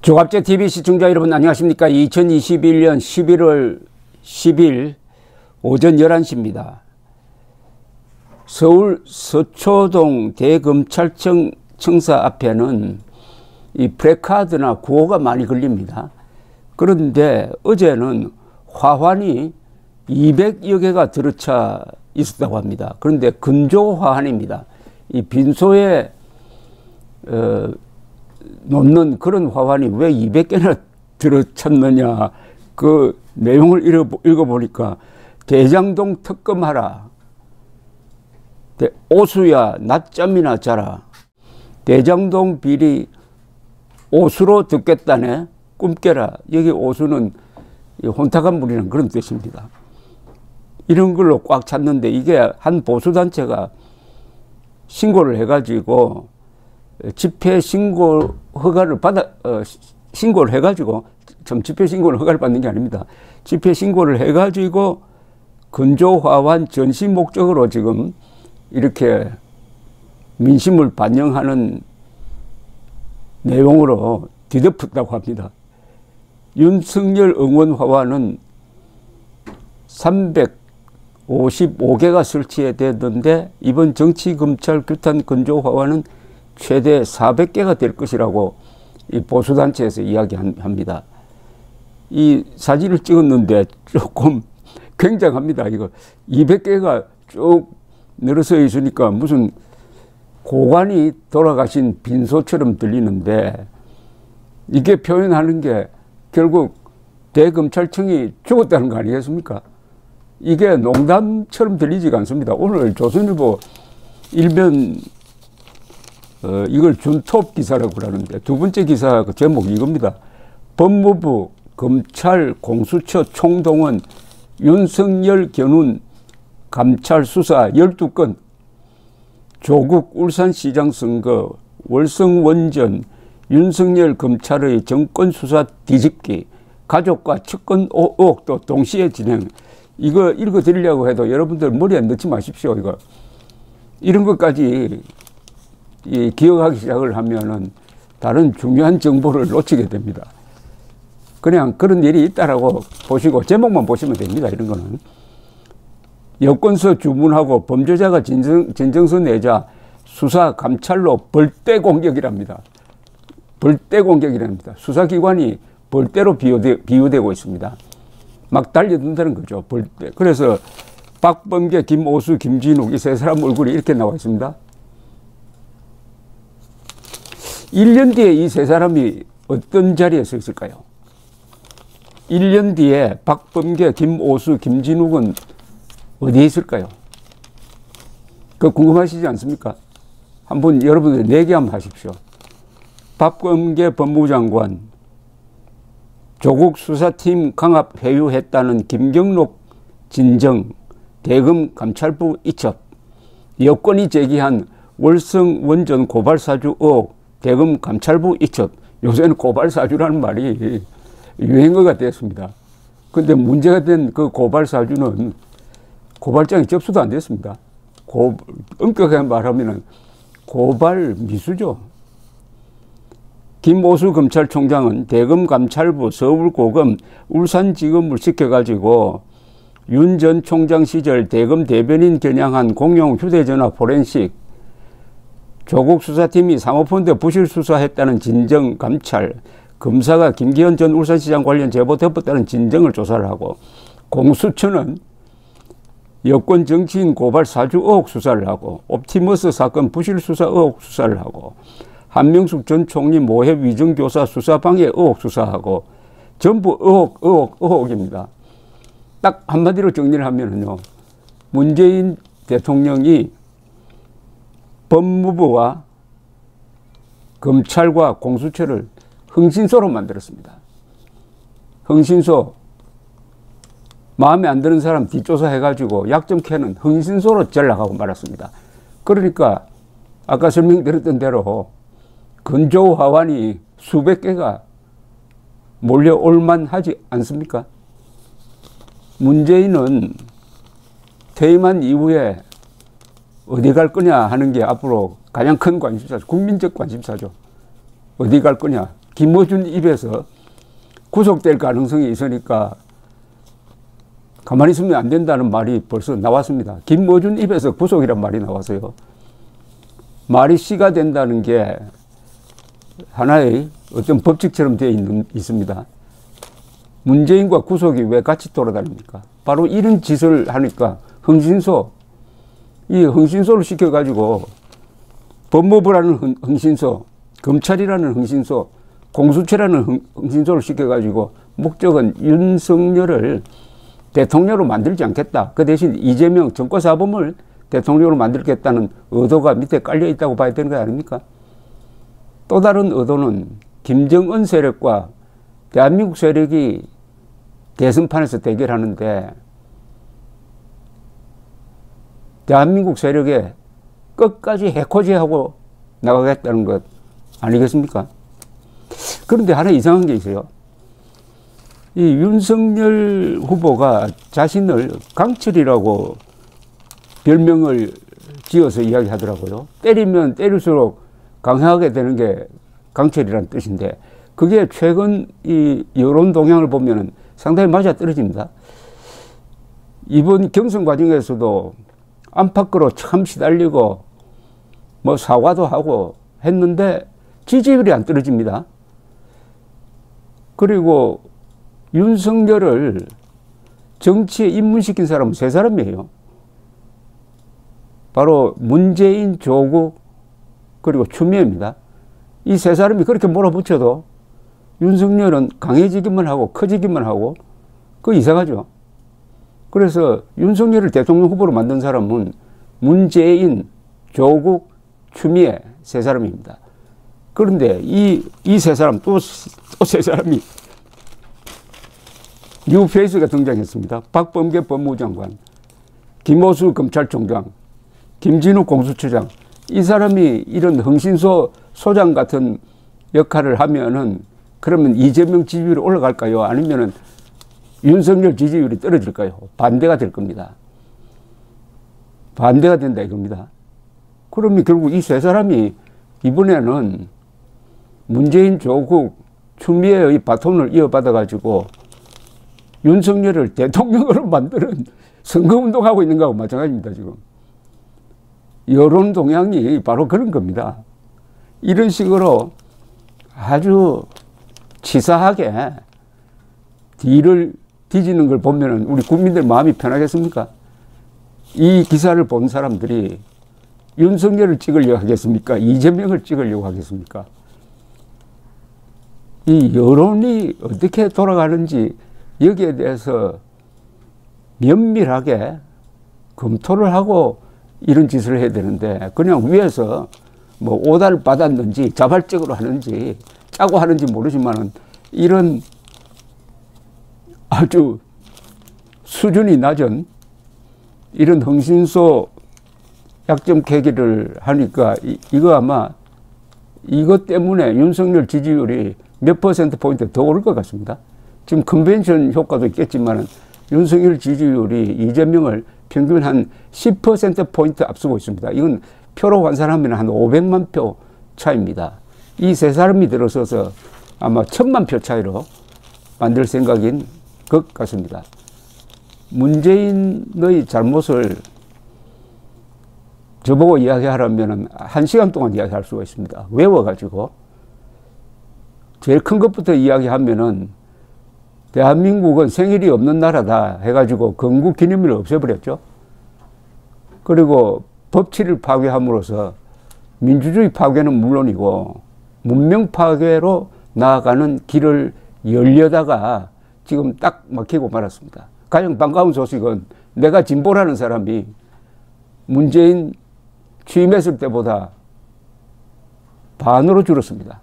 조갑제 TV 시청자 여러분 안녕하십니까. 2021년 11월 10일 오전 11시입니다. 서울 서초동 대검찰청 청사 앞에는 이 프래카드나 구호가 많이 걸립니다. 그런데 어제는 화환이 200여 개가 들어차 있었다고 합니다. 그런데 근조 화환입니다. 이 빈소에 놓는 그런 화환이 왜 200개나 들어찼느냐, 그 내용을 읽어보니까 대장동 특검하라, 오수야 낮잠이나 자라, 대장동 비리 오수로 듣겠다네, 꿈 깨라. 여기 오수는 혼탁한 물이라는 그런 뜻입니다. 이런 걸로 꽉 찼는데, 이게 한 보수단체가 신고를 해가지고 집회 신고 허가를 신고를 해가지고, 집회 신고를 허가를 받는 게 아닙니다. 집회 신고를 해가지고 근조화환 전시 목적으로 지금 이렇게 민심을 반영하는 내용으로 뒤덮었다고 합니다. 윤석열 응원 화환은 355개가 설치됐는데, 이번 정치검찰 규탄 근조 화환은 최대 400개가 될 것이라고 이 보수단체에서 이야기합니다. 이 사진을 찍었는데 조금 굉장합니다. 이거 200개가 쭉 늘어서 있으니까 무슨 고관이 돌아가신 빈소처럼 들리는데, 이게 표현하는 게 결국 대검찰청이 죽었다는 거 아니겠습니까? 이게 농담처럼 들리지가 않습니다. 오늘 조선일보 일면 이걸 준톱 기사라고 그러는데, 두 번째 기사 제목이 이겁니다. 법무부, 검찰, 공수처 총동원, 윤석열 견운 감찰 수사 12건, 조국 울산시장 선거, 월성 원전, 윤석열 검찰의 정권 수사 뒤집기, 가족과 측근 의혹도 동시에 진행. 이거 읽어드리려고 해도 여러분들 머리에 넣지 마십시오. 이런 것까지 기억하기 시작을 하면은 다른 중요한 정보를 놓치게 됩니다. 그냥 그런 일이 있다라고 보시고 제목만 보시면 됩니다. 이런 거는 여권서 주문하고 범죄자가 진정서 내자 수사 감찰로 벌떼 공격이랍니다. 벌떼 공격이랍니다. 수사기관이 벌떼로 비유되고 있습니다. 막 달려든다는 거죠. 벌떼. 그래서 박범계, 김오수, 김진욱 이 세 사람 얼굴이 이렇게 나와 있습니다. 1년 뒤에 이 세 사람이 어떤 자리에 서 있을까요? 1년 뒤에 박범계, 김오수, 김진욱은 어디에 있을까요? 그거 궁금하시지 않습니까? 한번 여러분들 내기 한번 하십시오. 박범계 법무부 장관, 조국 수사팀 강압 회유했다는 김경록 진정, 대검 감찰부 이첩, 여권이 제기한 월성 원전 고발 사주 의혹, 대검 감찰부 이첩. 요새는 고발 사주라는 말이 유행어가 됐습니다. 그런데 문제가 된 그 고발 사주는 고발장이 접수도 안 됐습니다. 엄격하게 말하면 고발 미수죠. 김오수 검찰총장은 대검 감찰부, 서울고검, 울산지검을 시켜가지고 윤 전 총장 시절 대검 대변인 겨냥한 공용 휴대전화 포렌식, 조국 수사팀이 사모펀드 부실 수사했다는 진정 감찰, 검사가 김기현 전 울산시장 관련 제보 덮었다는 진정을 조사를 하고, 공수처는 여권 정치인 고발 사주 의혹 수사를 하고, 옵티머스 사건 부실 수사 의혹 수사를 하고, 한명숙 전 총리 모해 위정교사 수사방해 의혹 수사하고, 전부 의혹입니다. 딱 한마디로 정리를 하면요, 문재인 대통령이 법무부와 검찰과 공수처를 흥신소로 만들었습니다. 흥신소, 마음에 안 드는 사람 뒷조사해가지고 약점 캐는 흥신소로 전락하고 말았습니다. 그러니까 아까 설명드렸던 대로 근조 화환이 수백 개가 몰려올 만하지 않습니까? 문재인은 퇴임한 이후에 어디 갈 거냐 하는 게 앞으로 가장 큰 관심사죠. 국민적 관심사죠. 어디 갈 거냐. 김어준 입에서 구속될 가능성이 있으니까 가만히 있으면 안 된다는 말이 벌써 나왔습니다. 김어준 입에서 구속이란 말이 나와서요. 말이 씨가 된다는 게 하나의 어떤 법칙처럼 되어 있습니다. 문재인과 구속이 왜 같이 돌아다닙니까? 바로 이런 짓을 하니까 이 흥신소를 시켜가지고 법무부라는 흥신소, 검찰이라는 흥신소, 공수처라는 흥신소를 시켜가지고 목적은 윤석열을 대통령으로 만들지 않겠다. 그 대신 이재명 정권사범을 대통령으로 만들겠다는 의도가 밑에 깔려 있다고 봐야 되는 거 아닙니까? 또 다른 의도는 김정은 세력과 대한민국 세력이 대선판에서 대결하는데 대한민국 세력에 끝까지 해코지하고 나가겠다는 것 아니겠습니까? 그런데 하나 이상한 게 있어요. 이 윤석열 후보가 자신을 강철이라고 별명을 지어서 이야기하더라고요. 때리면 때릴수록 강하게 되는 게 강철이라는 뜻인데 그게 최근 이 여론 동향을 보면 상당히 맞아떨어집니다. 이번 경선 과정에서도 안팎으로 참 시달리고 뭐 사과도 하고 했는데 지지율이 안 떨어집니다. 그리고 윤석열을 정치에 입문시킨 사람은 세 사람이에요. 바로 문재인, 조국, 그리고 추미애입니다. 이 세 사람이 그렇게 몰아붙여도 윤석열은 강해지기만 하고 커지기만 하고 그거 이상하죠. 그래서 윤석열을 대통령 후보로 만든 사람은 문재인, 조국, 추미애 세 사람입니다. 그런데 이 세 사람 또 세 사람이 뉴페이스가 등장했습니다. 박범계 법무부 장관, 김호수 검찰총장, 김진욱 공수처장 이 사람이 이런 흥신소 소장 같은 역할을 하면은 그러면 이재명 지지율이 올라갈까요? 아니면은 윤석열 지지율이 떨어질까요? 반대가 될 겁니다. 반대가 된다 이겁니다. 그러면 결국 이 세 사람이 이번에는 문재인, 조국, 추미애의 바톤을 이어받아 가지고 윤석열을 대통령으로 만드는 선거운동하고 있는 거하고 마찬가지입니다. 지금 여론 동향이 바로 그런 겁니다. 이런 식으로 아주 치사하게 뒤를 뒤지는 걸 보면 우리 국민들 마음이 편하겠습니까? 이 기사를 본 사람들이 윤석열을 찍으려고 하겠습니까? 이재명을 찍으려고 하겠습니까? 이 여론이 어떻게 돌아가는지 여기에 대해서 면밀하게 검토를 하고 이런 짓을 해야 되는데 그냥 위에서 뭐 오달 받았는지 자발적으로 하는지 짜고 하는지 모르지만 이런 아주 수준이 낮은 이런 흥신소 약점 계기를 하니까 이거 아마 이것 때문에 윤석열 지지율이 몇 %포인트 더 오를 것 같습니다. 지금 컨벤션 효과도 있겠지만 윤석열 지지율이 이재명을 평균 한 10%포인트 앞서고 있습니다. 이건 표로 환산하면 한 500만 표 차이입니다. 이 세 사람이 들어서서 아마 1000만 표 차이로 만들 생각인 것 같습니다. 문재인의 잘못을 저보고 이야기하라면 1시간 동안 이야기할 수가 있습니다. 외워가지고. 제일 큰 것부터 이야기하면은 대한민국은 생일이 없는 나라다 해가지고 건국 기념일을 없애버렸죠. 그리고 법치를 파괴함으로써 민주주의 파괴는 물론이고 문명 파괴로 나아가는 길을 열려다가 지금 딱 막히고 말았습니다. 가장 반가운 소식은 내가 진보라는 사람이 문재인 취임했을 때보다 반으로 줄었습니다.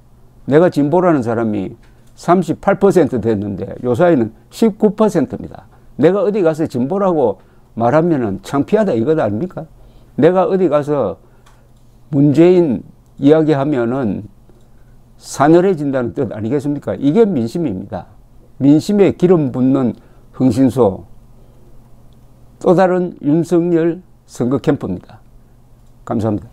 내가 진보라는 사람이 38% 됐는데 요사이는 19%입니다. 내가 어디 가서 진보라고 말하면은 창피하다 이거다 아닙니까? 내가 어디 가서 문재인 이야기하면은 사늘해진다는 뜻 아니겠습니까? 이게 민심입니다. 민심에 기름 붓는 흥신소, 또 다른 윤석열 선거 캠프입니다. 감사합니다.